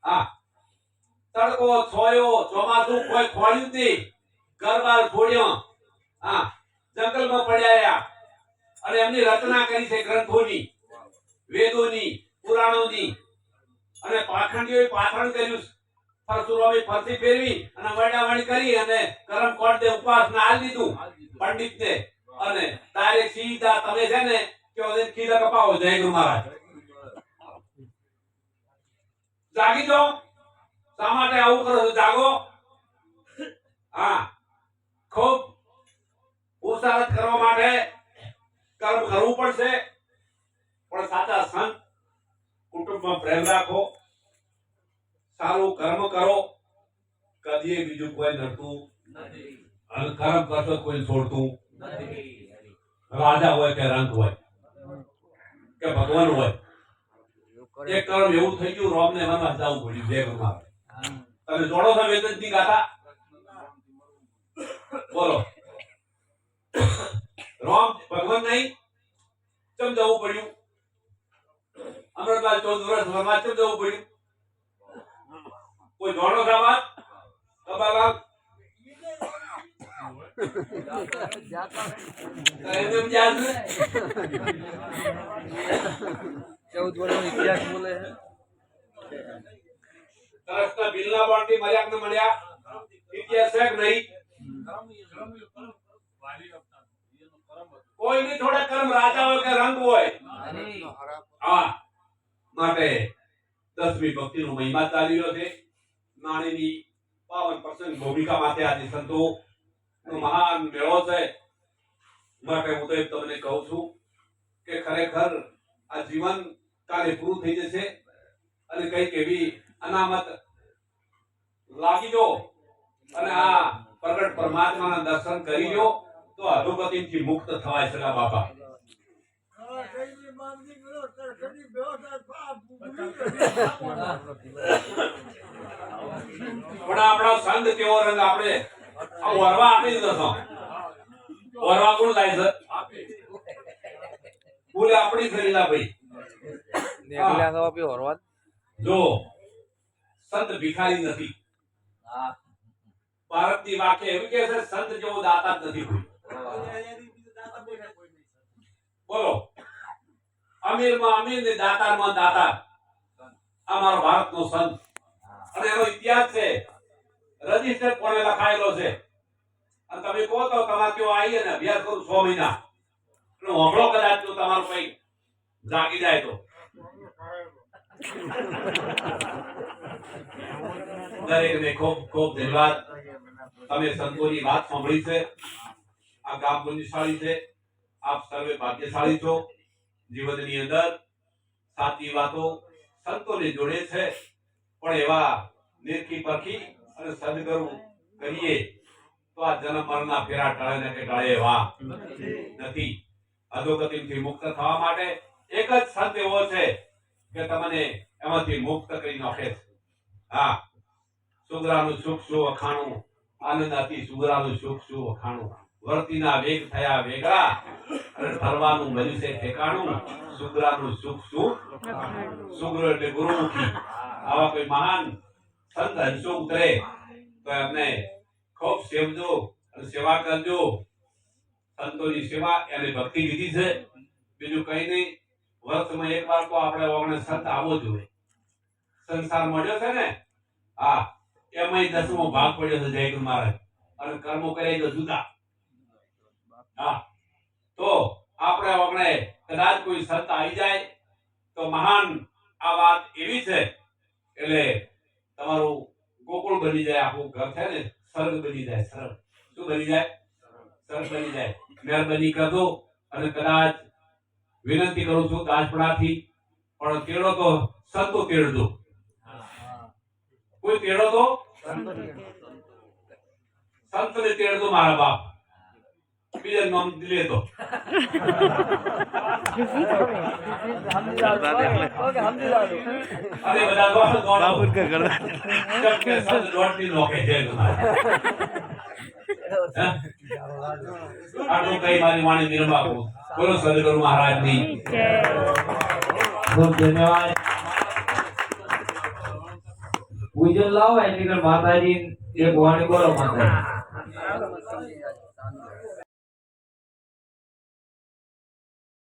હા, તડકો છોયો, ચોમાસું કોઈ ખોળ્યું નહીં, ઘર-બાર છોડ્યો. હા, જંગલમાં પડ્યા અને એમની રચના કરી છે ગ્રંથોની, વેદોની, પુરાણોની. અને પાખંડીઓએ પાથરણ કર્યું. પરશુરામે ફરસી ફેરવી અને વડાવણી કરી અને કરમ કોટ દે ઉપવાસ ના આલ દીધું પંડિતને. અને ડાયરેક્ટ સીધા તમે છે ને કે ખીલા કપાવો. જય ગુરુ મહારાજ. જાગી જાઓ. શા માટે આવું કરો છો? જાગો. હા, ખૂબ પુરુષાર્થ કરવા માટે કર્મ કરવું પડશે, પણ સાચા સંત કુટુંબમાં પ્રેમ રાખો, સારું કર્મ કરો. કદી બીજું કોઈ નડતું નથી, અને કર્મ કરશો કોઈ છોડતું નથી. રાજા હોય કે રંગ હોય કે ભગવાન હોય, એક કર્મ એવું થઈ ગયું રોમને મનમાં જવું પડ્યું. જય ગુરુ મહારાજ. તમે જોડો છો વેદની ગાથા? બોલો. રામ ભગવાન નહીં, ચમ જવું પડ્યું? અમૃતલાલ 14 વર્ષ વનવાસ ચમ જવું પડ્યું? કોઈ જોડો છો વાત? કબાલાલ એમ જાત ને 14 વર્ષનો ઇતિહાસ બોલે છે. તરસના બિલના બોન્ડી મર્યાક ને મળ્યા. ઇતિહાસ છે કે નહીં? કોઈ ની થોડા કર્મ રાજા હોય કે રંગ હોય. હા, માટે 10મી ભક્તિનો મહિમા ચાલી રહ્યો છે. નાણીની પાવન પ્રસંગ ભૂમિકા માટે આજે સંતો નો મહાન મેળો છે. માટે હું તો એમ તમને કહું છું કે ખરેખર આ જીવન કાલે પૂરું થઈ જશે અને કઈક એવી અનામત લાગી જો અને આ પ્રગટ પરમાત્માના દર્શન કરી લો તો અધોગતિથી મુક્ત થવાય છે બાપા. પણ આપણો સંત કેવો રંગ આપણે આ વરવા આપી દીધો છો. વરવા કોણ લાય છે? બોલે આપણી ખરીલા ભાઈ. નેગલા તો આપી હોરવાત. જો સંત ભિખારી નથી. ભારતની વાક્ય એવી કે છે સંત જેવો દાતા જ નથી કોઈ. બોલો, અમીરમાં અમીર ને દાતારમાં દાતા. અમારો ભારતનો સંત અને એનો ઇતિહાસ છે, રજિસ્ટર કોણે લખાયેલો છે. અને તમે કહો તો તમારે કેવો આવી અને અભ્યાસ કરું 6 મહિના અને હોંભળો કદાચ તો તમારું કઈ જાગી જાય તો. દરેકને ખૂબ ખૂબ ધન્યવાદ. તમે સંતોની વાત સાંભળી છે. આ ગામ પુણ્યશાળી છે. આપ સર્વે ભાગ્યશાળી છો. જીવનની અંદર સાચી વાતો સંતોને જોડે છે, પણ એવા નિરખી પરખી અને સદગુરુ કરીએ તો આ જન્મ મરણના ફેરા ટળે ને કે ટળે એવા નથી. અધોગતિથી મુક્ત થવા માટે એક જ સંત એવો છે કે તમને એમાંથી મુક્ત કરી નાખે છે. હા, સુગરાનું સુખ શું વખાણું, આનંદ અતિ સુગરાનું સુખ શું વખાણું. વર્તીના વેગ થયા વેગળા અને ફરવાનું મળ્યું છે ઠેકાણું. સુગરાનું સુખ શું? સુગ્ર એટલે ગુરુમુખી. આવા કોઈ મહાન સંત હંસો ઉતરે તો એમને ખૂબ સેવજો અને સેવા કરજો. સંતોની સેવા એને ભક્તિ લીધી છે, બીજું કઈ નહીં. વર્ષમાં એકવાર તો આપણે ઓગણે સંત આવવો જોઈએ. સંસાર મળ્યો છે ને હા એમાંય 10મો ભાગ પડ્યો છે જય ગુરુ મહારાજ અને કર્મો કર્યા તો જુદા હા તો આપણે વગણે કદાચ કોઈ સંત આવી જાય તો મહાન આ વાત એવી છે એટલે તમારું ગોકુળ બની જાય આખું ઘર છે ને સ્વર્ગ બની જાય સ્વર્ગ શું બની જાય સ્વર્ગ બની જાય મહેરબાની કરજો અને કદાચ વિનંતી કરું છું દાસપણાથી પણ તેડો તો સંતો તેડજો કોઈ તેડો તો સંતને તેડજો મારા બાપ બીજા નામ લેતો અરે બધા બાબુર કે કરવા કે સંત રોટની નોકે છે આટલું કઈ મારી વાણી નિર્મા આપું બોલો સદગુરુ મહારાજની ખૂબ ધન્યવાદ પૂજન લાવો એટલે માતાજી એક વાણી બોલો માતાજી